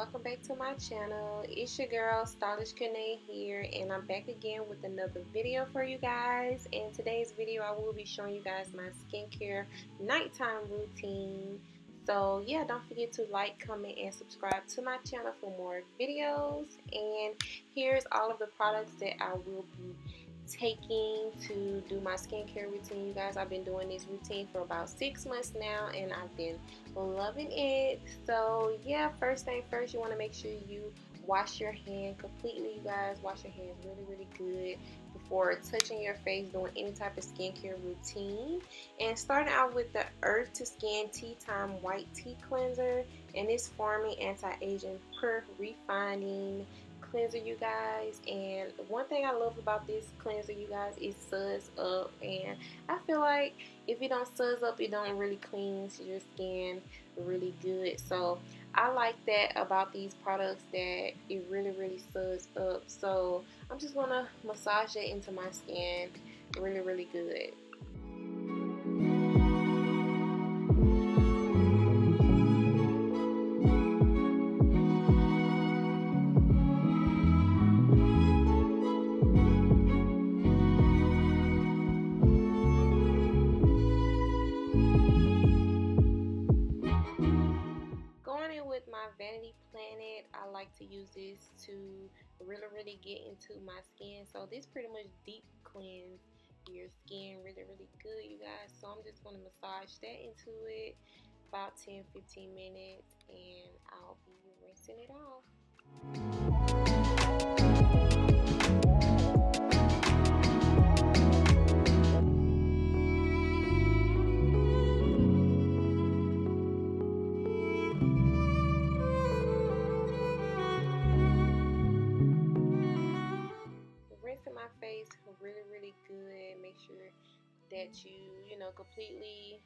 welcome back to my channel. It's your girl Stylish KENNA here, and I'm back again with another video for you guys. In today's video I will be showing you guys my skincare nighttime routine. So yeah, don't forget to like, comment, and subscribe to my channel for more videos. And here's all of the products that I will be taking to do my skincare routine. You guys, I've been doing this routine for about 6 months now, and I've been loving it. So yeah, first thing first, you want to make sure you wash your hand completely. You guys, wash your hands really good before touching your face, doing any type of skincare routine. And starting out with the Earth to Skin Tea Time White Tea Cleanser, and it's Forming Anti-Aging Pure Refining cleanser, you guys. And one thing I love about this cleanser, you guys, is suds up, and I feel like if it don't suds up, it don't really cleans your skin really good. So I like that about these products, that it really suds up. So I'm just gonna massage it into my skin really good. With my Vanity Planet, I like to use this to really get into my skin. So this pretty much deep cleanse your skin really good, you guys. So I'm just going to massage that into it about 10-15 minutes, and I'll be rinsing it off. My face really good. Make sure that you know, completely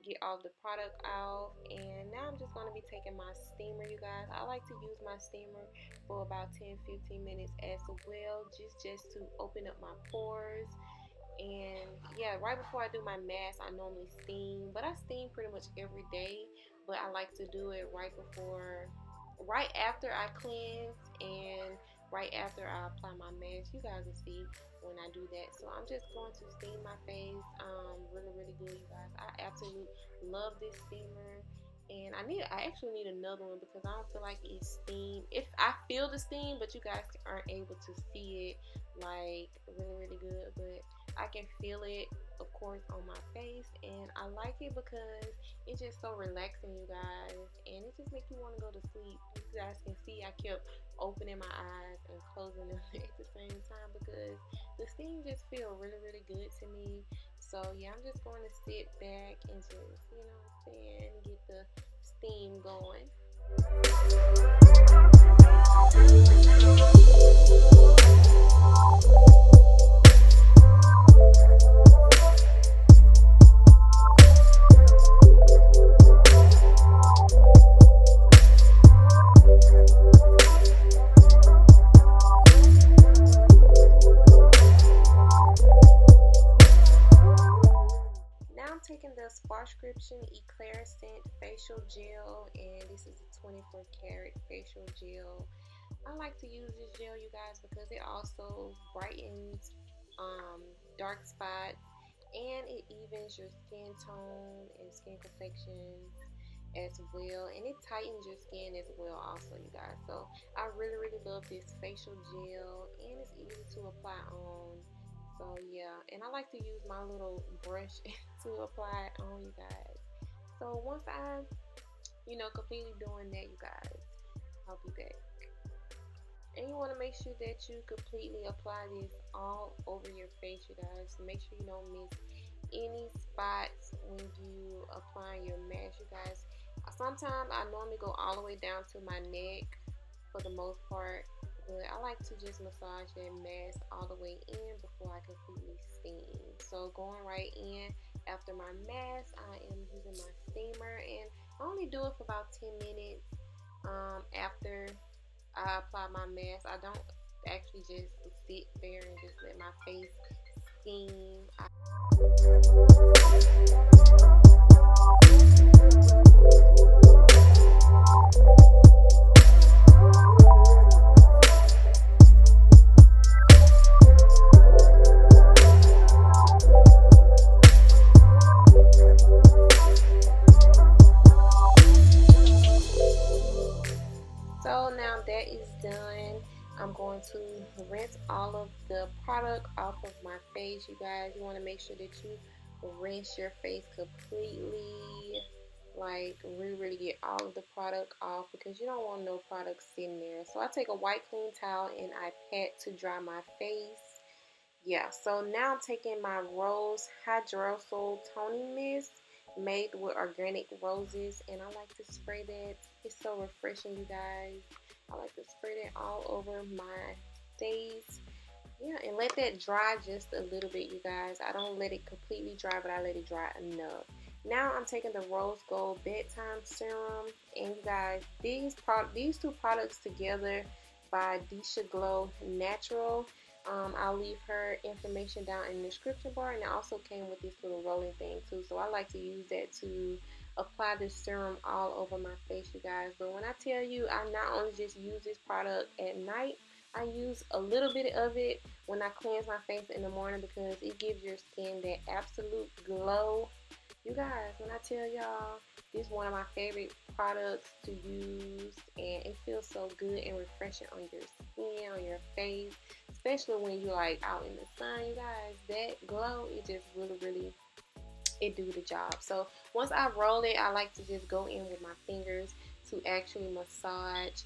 get all the product out. And now I'm just going to be taking my steamer, you guys. I like to use my steamer for about 10-15 minutes as well, just to open up my pores. And yeah, right before I do my mask, I normally steam, but I steam pretty much every day. But I like to do it right after I cleanse, and right after I apply my mask. You guys will see when I do that. So I'm just going to steam my face really good, you guys. I absolutely love this steamer, and I actually need another one because I don't feel like it's steam. If I feel the steam, but you guys aren't able to see it like really good, but I can feel it, of course, on my face. And I like it because it's just so relaxing, you guys, and it just makes you want to go to sleep. You guys can see I kept opening my eyes and closing them at the same time because the steam just feels really good to me. So yeah, I'm just going to sit back and just, you know what I'm saying, get the steam going. Taking the Sparkscription Eclair Scent Facial Gel, and this is a 24 karat facial gel. I like to use this gel, you guys, because it also brightens dark spots, and it evens your skin tone and skin complexion as well, and it tightens your skin as well also, you guys. So I really love this facial gel, and it's easy to apply on. So yeah, and I like to use my little brush to apply it on, you guys. So once I, you know, completely doing that, you guys, I'll be back. And you want to make sure that you completely apply this all over your face, you guys. Make sure you don't miss any spots when you apply your mask, you guys. Sometimes I normally go all the way down to my neck for the most part, but I like to just massage that mask all the way in before I completely steam. So going right in after my mask, I am using my steamer, and I only do it for about 10 minutes after I apply my mask. I don't actually just sit there and just let my face steam. that is done, I'm going to rinse all of the product off of my face. You guys, you want to make sure that you rinse your face completely. Like, really get all of the product off because you don't want no product sitting there. So I take a white clean towel and I pat to dry my face. Yeah, so now I'm taking my Rose Hydrosol Toning Mist made with organic roses, and I like to spray that. It's so refreshing, you guys. I like to spray that all over my face. Yeah, and let that dry just a little bit, you guys. I don't let it completely dry, but I let it dry enough. Now I'm taking the Rose Gold Bedtime Serum, and you guys, these two products together by Disha Glow Natural. I'll leave her information down in the description bar, and it also came with this little rolling thing too. So I like to use that to apply this serum all over my face, you guys. But when I tell you, I not only just use this product at night, I use a little bit of it when I cleanse my face in the morning because it gives your skin that absolute glow. You guys, when I tell y'all, this is one of my favorite products to use, and it feels so good and refreshing on your skin, on your face, especially when you're like out in the sun, you guys. That glow, it just really, it do the job. So once I roll it, I like to just go in with my fingers to actually massage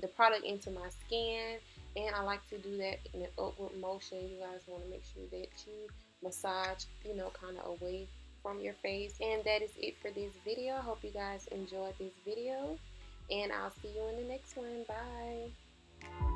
the product into my skin, and I like to do that in an upward motion. You guys want to make sure that you massage, kind of away from your face. And that is it for this video. I hope you guys enjoyed this video, and I'll see you in the next one. Bye.